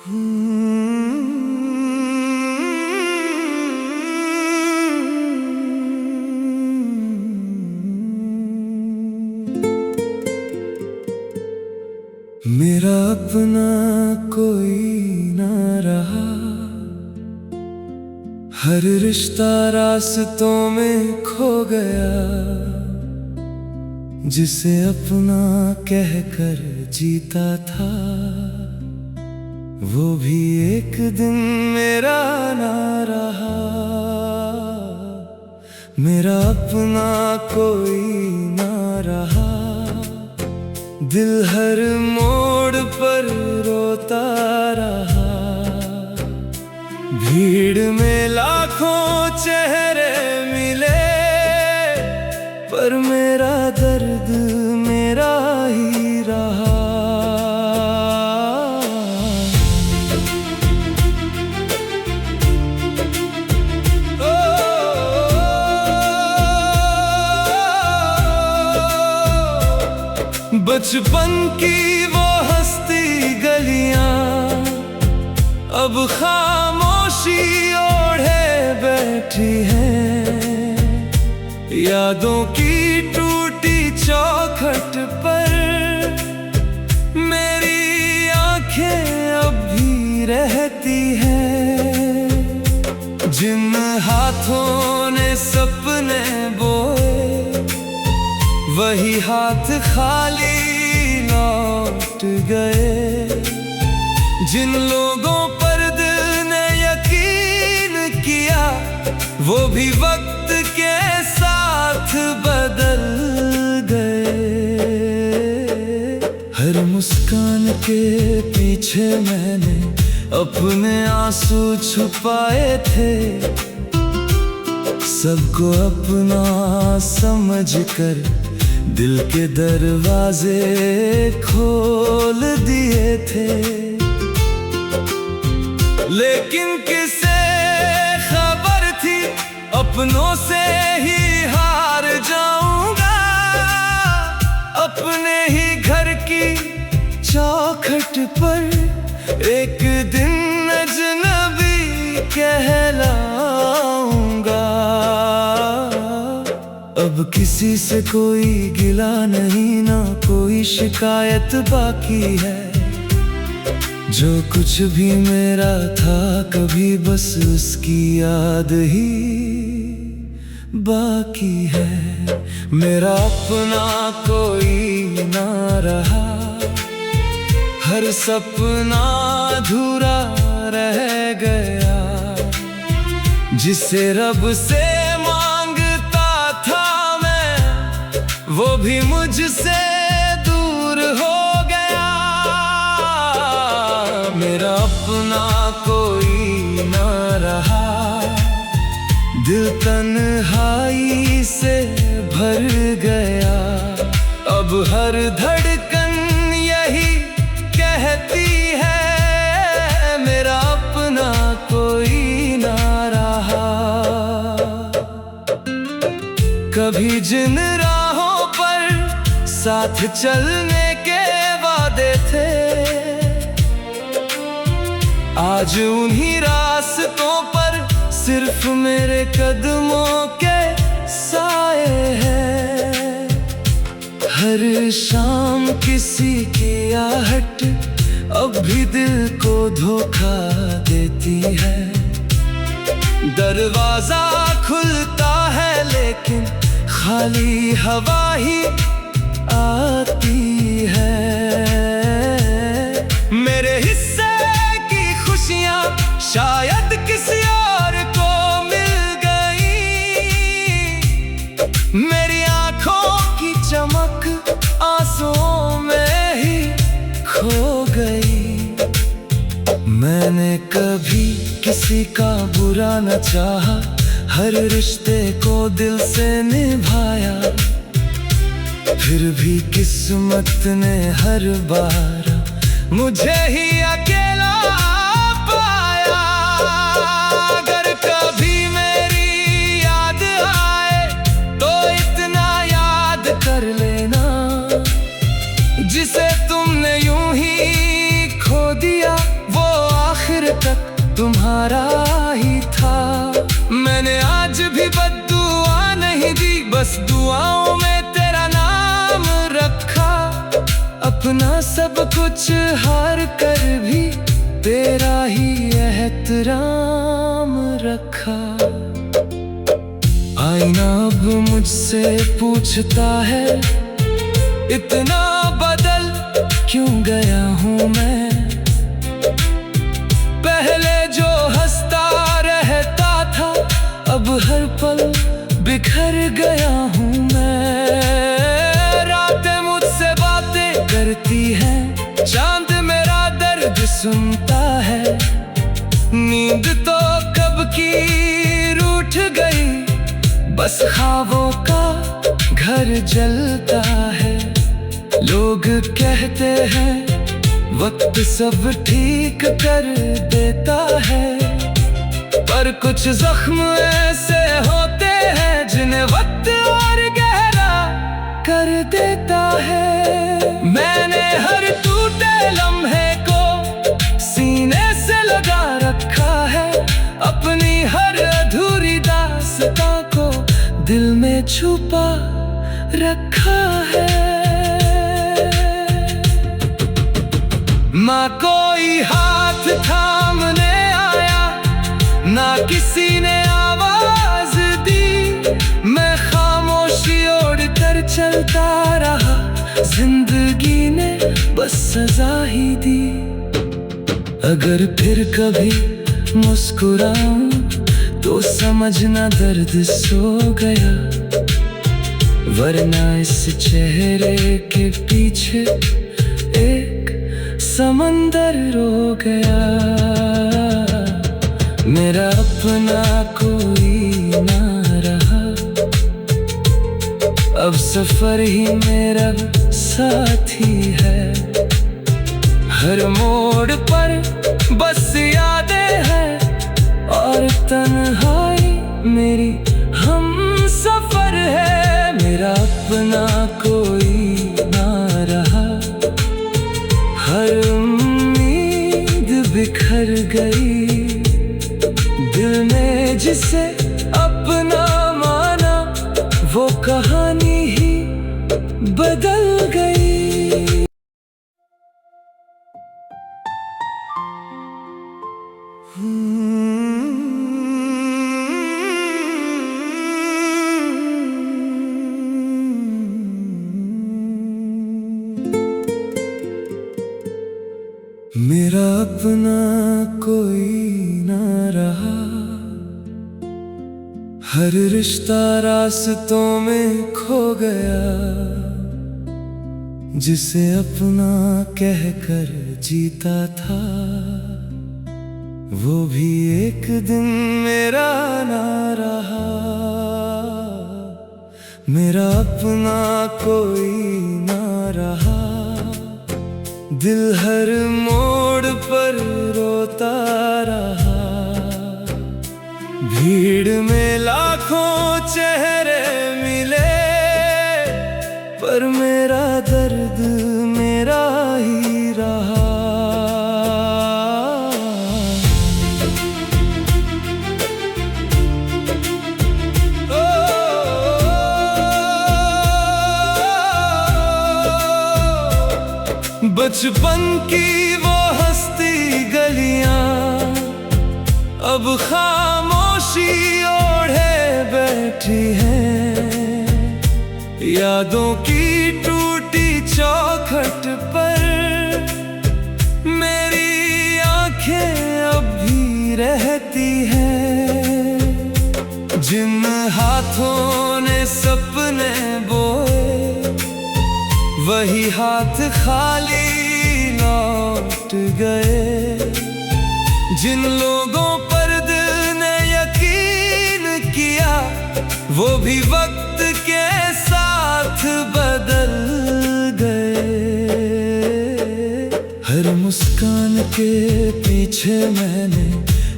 मेरा अपना कोई ना रहा, हर रिश्ता रास्तों में खो गया। जिसे अपना कहकर जीता था, वो भी एक दिन मेरा ना रहा। मेरा अपना कोई ना रहा, दिल हर मोड़ पर रोता रहा। भीड़ में लाखों चेहरे मिले, पर मेरा दर्द मेरा ही रहा। बचपन की वो हंसती गलियां अब खामोशी ओढ़े बैठी हैं। यादों की टूटी चौखट पर मेरी आंखें अब भी रहती हैं। जिन हाथों ने सपने बोए, वही हाथ खाली लौट गए। जिन लोगों पर दिल ने यकीन किया, वो भी वक्त के साथ बदल गए। हर मुस्कान के पीछे मैंने अपने आंसू छुपाए थे। सबको अपना समझकर दिल के दरवाजे खोल दिए थे। लेकिन किसे खबर थी, अपनों से ही हार जाऊंगा। अपने ही घर की चौखट पर एक दिन अजनबी कहलाऊंगा। अब किसी से कोई गिला नहीं, ना कोई शिकायत बाकी है। जो कुछ भी मेरा था कभी, बस उसकी याद ही बाकी है। मेरा अपना कोई ना रहा, हर सपना अधूरा रह गया। जिसे रब से मांगता था मैं, वो भी मुझसे दूर हो गया। मेरा अपना कोई ना रहा, दिल तन्हाई से भर गया। अब हर धड़कन यही कहती है, मेरा अपना कोई ना रहा। कभी जिन राहों पर साथ चलने के वादे थे, आज उन्हीं रास्तों पर सिर्फ मेरे कदमों के साए हैं। हर शाम किसी की आहट अब भी दिल को धोखा देती है। दरवाजा खुलता है लेकिन खाली हवा ही आती है। मेरे हिस्से की खुशियां शायद किसी और को मिल गई। मेरी आंखों की चमक आंसुओं में ही खो गई। मैंने कभी किसी का बुरा न चाहा, हर रिश्ते को दिल से निभाया। फिर भी किस्मत ने हर बार मुझे ही अकेला पाया। अगर कभी मेरी याद आए तो इतना याद कर लेना, जिसे तुमने यूं ही खो दिया वो तुम्हारा ही था। मैंने आज भी बद्दुआ नहीं दी, बस दुआओं में तेरा नाम रखा। अपना सब कुछ हार कर भी तेरा ही एहतराम रखा। आईना अब मुझसे पूछता है, इतना बदल क्यों गया हूँ मैं। पहले जो हंसता रहता था, अब हर पल बिखर गया हूँ मैं। रातें मुझसे बातें करती हैं, चांद मेरा दर्द सुनता है। नींद तो कब की रूठ गई, बस ख्वाबों का घर जलता है। लोग कहते हैं वक्त सब ठीक कर देता है, पर कुछ जख्म ऐसे होते हैं जिन्हें वक्त और गहरा कर देता है। मैंने हर टूटे लम्हे को सीने से लगा रखा है, अपनी हर अधूरी दास्तां को दिल में छुपा रखा है। ना कोई हाथ थामने आया, ना किसी ने आवाज दी। मैं खामोशी ओढ़ कर चलता रहा, जिंदगी ने बस सजा ही दी। अगर फिर कभी मुस्कुराऊं तो समझना दर्द सो गया, वरना इस चेहरे के पीछे एक समंदर रो गया। मेरा अपना कोई ना रहा, अब सफर ही मेरा साथी है। हर मोड़ पर बस यादें हैं और तन्हाई मेरी हम सफर है। मेरा अपना कोई ना रहा, हर उम्मीद बिखर गई। दिल ने जिसे अपना माना, वो कहानी ही बदल गई। मेरा अपना कोई ना रहा, हर रिश्ता रास्तों में खो गया। जिसे अपना कहकर जीता था, वो भी एक दिन मेरा ना रहा। मेरा अपना कोई ना रहा, दिल हर मोड़ पर रोता रहा। भीड़ में लाखों चेहरे मिले, पर मेरा दर्द मेरा ही रहा। बचपन की वो हंसती गलियां अब खामोशी ओढ़े बैठी हैं। यादों की टूटी चौखट पर मेरी आंखें अब भी रहती हैं। जिन हाथों ने सपने बोए, वही हाथ खाली लौट गए। जिन लोगों पर दिल ने यकीन किया, वो भी वक्त के साथ बदल गए। हर मुस्कान के पीछे मैंने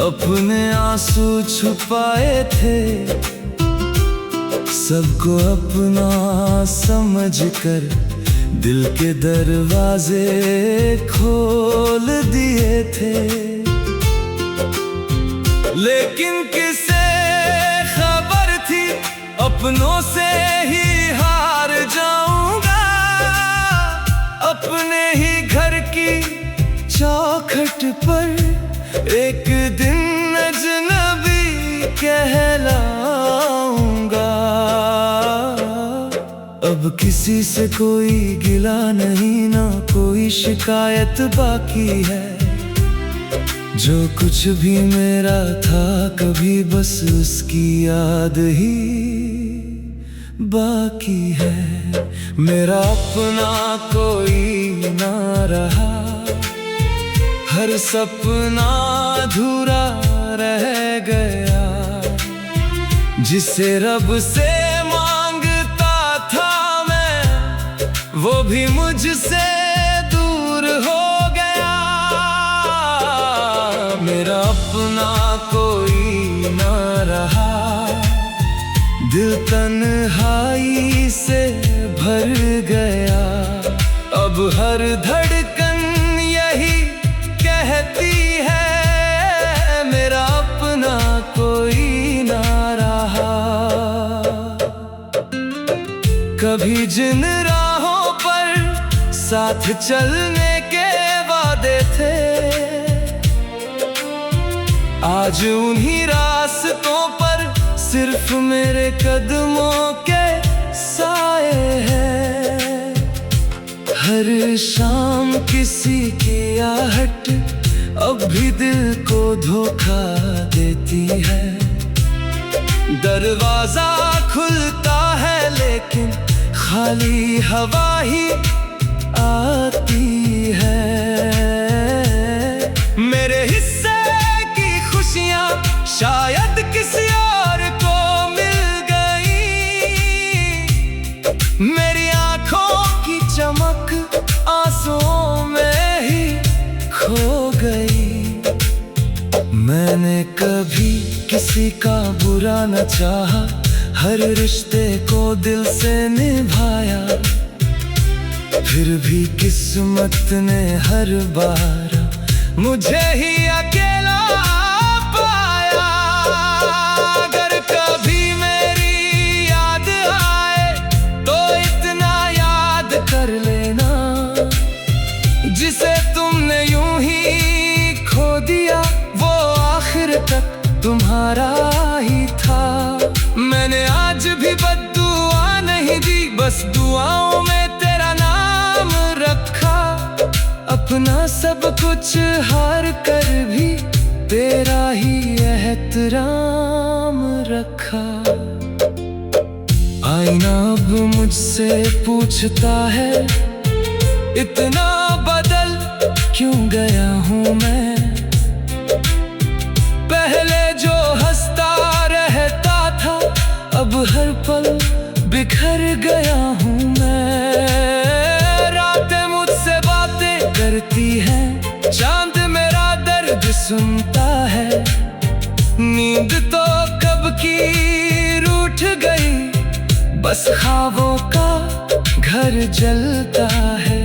अपने आंसू छुपाए थे। सबको अपना समझकर दिल के दरवाजे खोल दिए थे। लेकिन किसे खबर थी अपनों से ही हार जाऊंगा। अपने ही घर की चौखट पर एक दिन अजनबी कहलाऊंगा। अब किसी से कोई गिला नहीं, ना कोई शिकायत बाकी है। जो कुछ भी मेरा था कभी बस उसकी याद ही बाकी है। मेरा अपना कोई ना रहा, हर सपना अधूरा रह गया। जिसे रब से मांगता था मैं, वो भी मुझसे दूर हो गया। मेरा अपना कोई ना रहा, दिल तन्हाई से भर गया। अब हर धड़कन यही कहती है, मेरा अपना कोई ना रहा। कभी जिन राहों पर साथ चलने के वादे थे, आज उन्हीं रास्तों पर सिर्फ मेरे कदमों के साए हैं। हर शाम किसी की आहट अब भी दिल को धोखा देती है। दरवाजा खुलता है लेकिन खाली हवा ही आती है। मेरे हिस्से की खुशियां शायद किसी और को मिल गई। मेरी आंखों की चमक आंसुओं में ही खो गई। मैंने कभी किसी का बुरा न चाहा, हर रिश्ते को दिल से निभाया। फिर भी किस्मत ने हर बार मुझे ही अकेला पाया। अगर कभी मेरी याद आए तो इतना याद कर लेना, जिसे तुमने यूं ही खो दिया वो आखिर तक तुम्हारा ही था। मैंने आज भी बद्दुआ नहीं दी, बस दुआओं में तेरा नाम रखा। अपना सब कुछ हार कर भी तेरा ही एहतराम रखा। आईना अब मुझसे पूछता है, इतना बदल क्यों गया हूँ मैं। पहले जो हंसता रहता था अब हर पल बिखर गया हूँ मैं। रातें मुझसे बातें करती हैं, चांद मेरा दर्द सुनता है। नींद तो कब की रूठ गई, बस ख्वाबों का घर जलता है।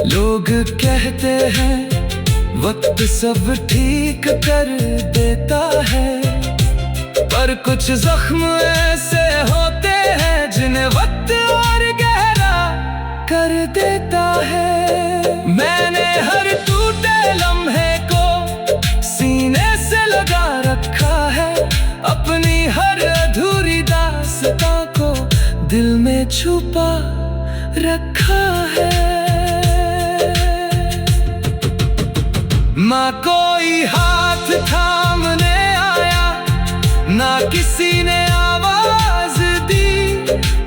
लोग कहते हैं वक्त सब ठीक कर देता है, पर कुछ जख्म ऐसे होते हैं जिन्हें वक्त और गहरा कर देता है। मैंने हर टूटे लम्हे को सीने से लगा रखा है, अपनी हर अधूरी दास्तां को दिल में छुपा रखा है। ना कोई हाथ थामने आया, ना किसी ने आवाज दी।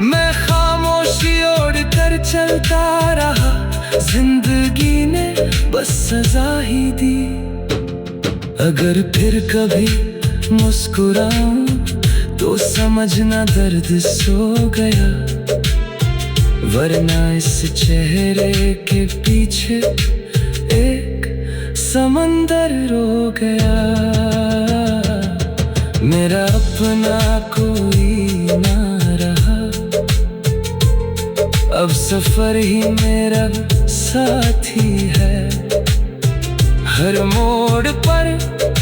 मैं खामोशी ओढ़ कर चलता रहा, जिंदगी ने बस सजा ही दी। अगर फिर कभी मुस्कुराऊं तो समझना दर्द सो गया, वरना इस चेहरे के पीछे एक समंदर रो गया। मेरा अपना कोई ना रहा, अब सफर ही मेरा साथी है। हर मोड़ पर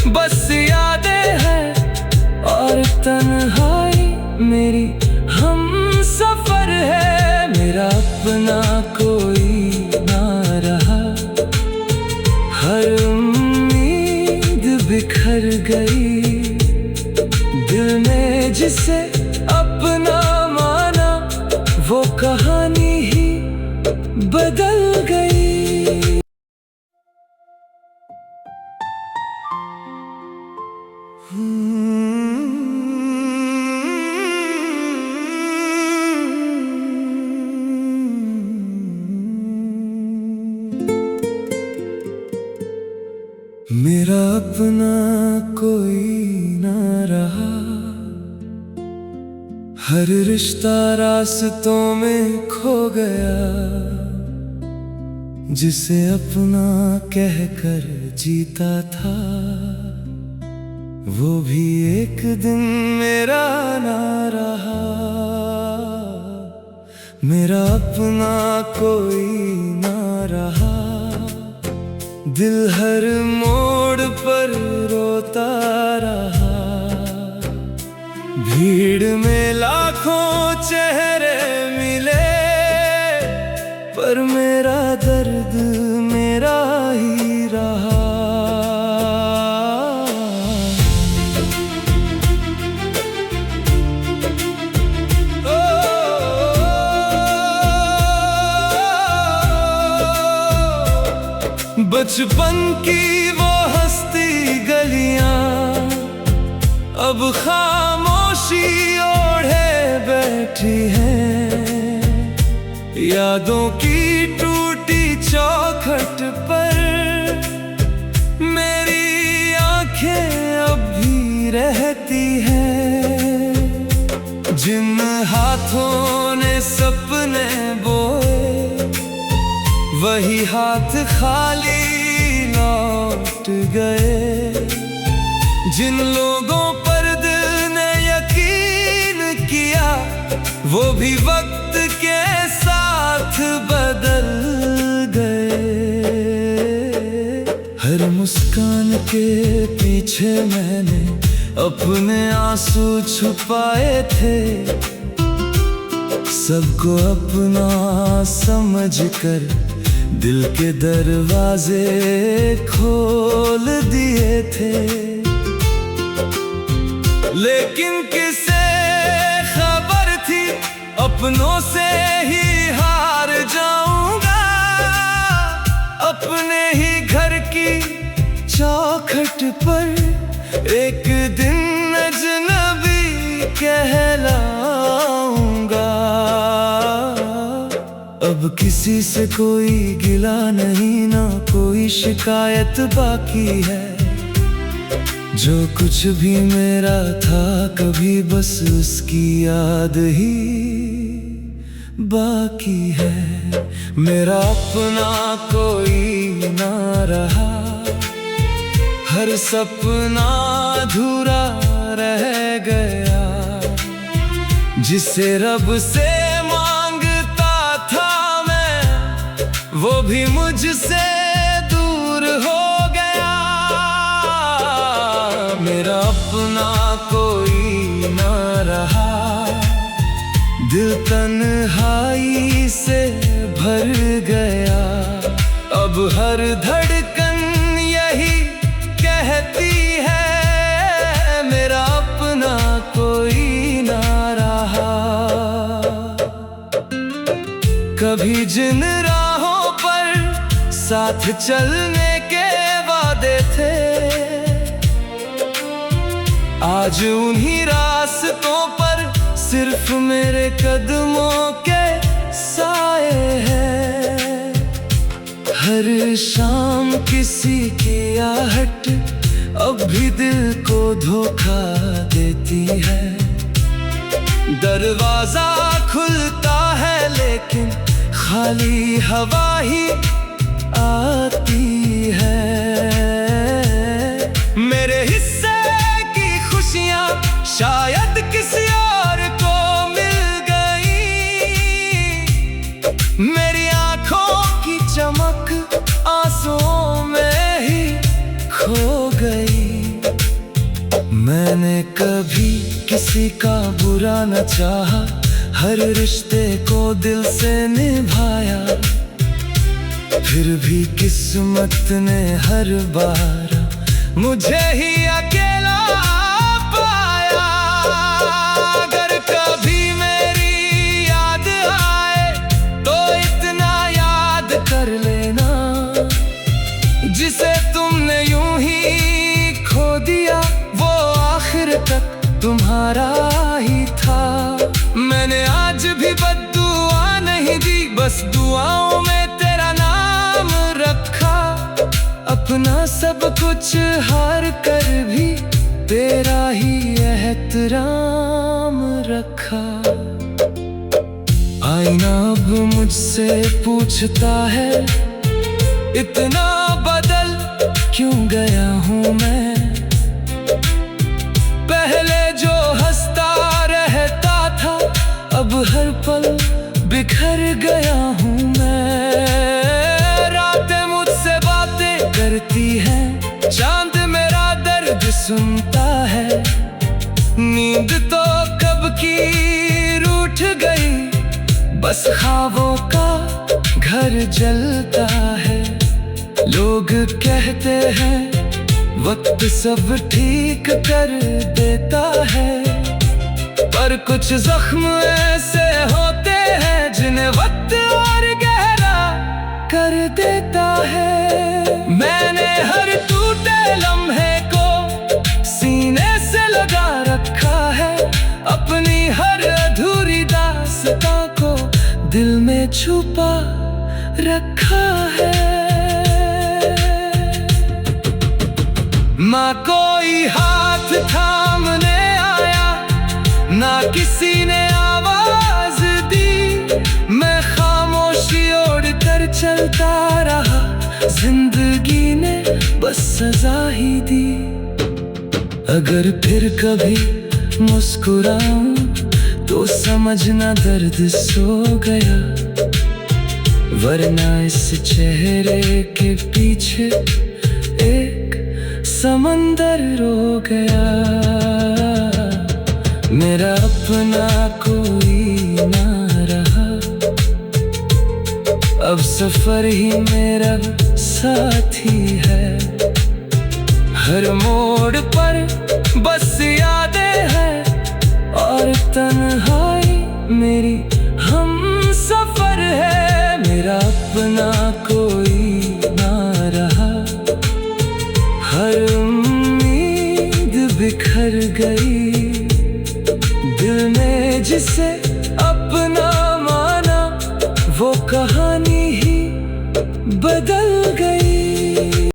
बस यादें हैं और तन्हाई मेरी हम सफर है। मेरा अपना कोई ना रहा, हर उम्मीद बिखर गई। दिल ने जिसे अपना माना वो कहानी ही बदल गई। मेरा अपना कोई ना रहा, हर रिश्ता रास्तों में खो गया। जिसे अपना कहकर जीता था वो भी एक दिन मेरा ना रहा। मेरा अपना कोई ना रहा, दिल हर मोड़ पर रोता रहा। भीड़ में लाखों चेहरे मिले पर मेरा दर्द मेरा ही रहा। बचपन की वो हंसती गलियां अब खामोशी ओढ़े बैठी हैं। यादों की टूटी चौखट पर मेरी आंखें अब भी रहती हैं। जिन हाथों ने सपने बोए वही हाथ खाली लौट गए। जिन लोगों पर दिल ने यकीन किया वो भी वक्त के साथ बदल गए। हर मुस्कान के पीछे मैंने अपने आंसू छुपाए थे। सबको अपना समझकर दिल के दरवाजे खोल दिए थे। लेकिन किसे खबर थी अपनों से ही हार जाऊंगा। अपने ही घर की चौखट पर एक दिन अजनबी कहलाऊंगा। अब किसी से कोई गिला नहीं, ना कोई शिकायत बाकी है। जो कुछ भी मेरा था कभी बस उसकी याद ही बाकी है। मेरा अपना कोई ना रहा, हर सपना अधूरा रह गया। जिसे रब से मांगता था मैं वो भी मुझसे दूर हो गया। मेरा अपना कोई ना रहा, दिल तन्हाई से भर गया। अब हर धड़कन यही कहती है मेरा अपना कोई ना रहा। कभी जिन राहों पर साथ चलने के वादे थे आज उन्हीं रास्तों पर सिर्फ मेरे कदमों के साए हैं। हर शाम किसी की आहट अब भी दिल को धोखा देती है। दरवाजा खुलता है लेकिन खाली हवा ही आती है। मेरे हिस्से की खुशियां शायद किसी और को मिल गई। मेरी आंखों की चमक आंसुओं में ही किसी का बुरा न चाहा, हर रिश्ते को दिल से निभाया। फिर भी किस्मत ने हर बार मुझे ही अकेला पाया। अगर कभी मेरी याद आए तो इतना याद कर लेना, जिसे तुमने यूं ही खो दिया वो आखिर तक तुम्हारा ही था। मैंने आज भी बद्दुआ नहीं दी, बस दुआओं में तेरा नाम रखा। अपना सब कुछ हार कर भी तेरा ही एहतराम रखा। आईना अब मुझसे पूछता है, इतना बदल क्यों गया हूँ मैं। पहले जो हंसता रहता था, अब हर पल बिखर गया हूँ मैं। रातें मुझसे बातें करती हैं, चांद मेरा दर्द सुनता है। नींद तो कब की रूठ गई, बस ख्वाबों का घर जलता है। लोग कहते हैं वक्त सब ठीक कर देता है, पर कुछ जख्म ऐसे होते हैं जिन्हें वक्त और गहरा कर देता है। मैंने हर टूटे लम्हे को सीने से लगा रखा है, अपनी हर अधूरी दास्तां को दिल में छुपा रखा है। ना कोई हाथ थामने आया, ना किसी ने आवाज दी। मैं खामोशी ओढ़ कर चलता रहा, जिंदगी ने बस सजा ही दी। अगर फिर कभी मुस्कुराऊं तो समझना दर्द सो गया, वरना इस चेहरे के पीछे एक समंदर रो गया। मेरा अपना कोई ना रहा, अब सफर ही मेरा साथी है। हर मोड़ पर बस यादें हैं और तन्हाई मेरी हम सफर है। मेरा अपना कोई ना रहा, हर उम्मीद बिखर गई। दिल ने जिसे अपना माना वो कहानी ही बदल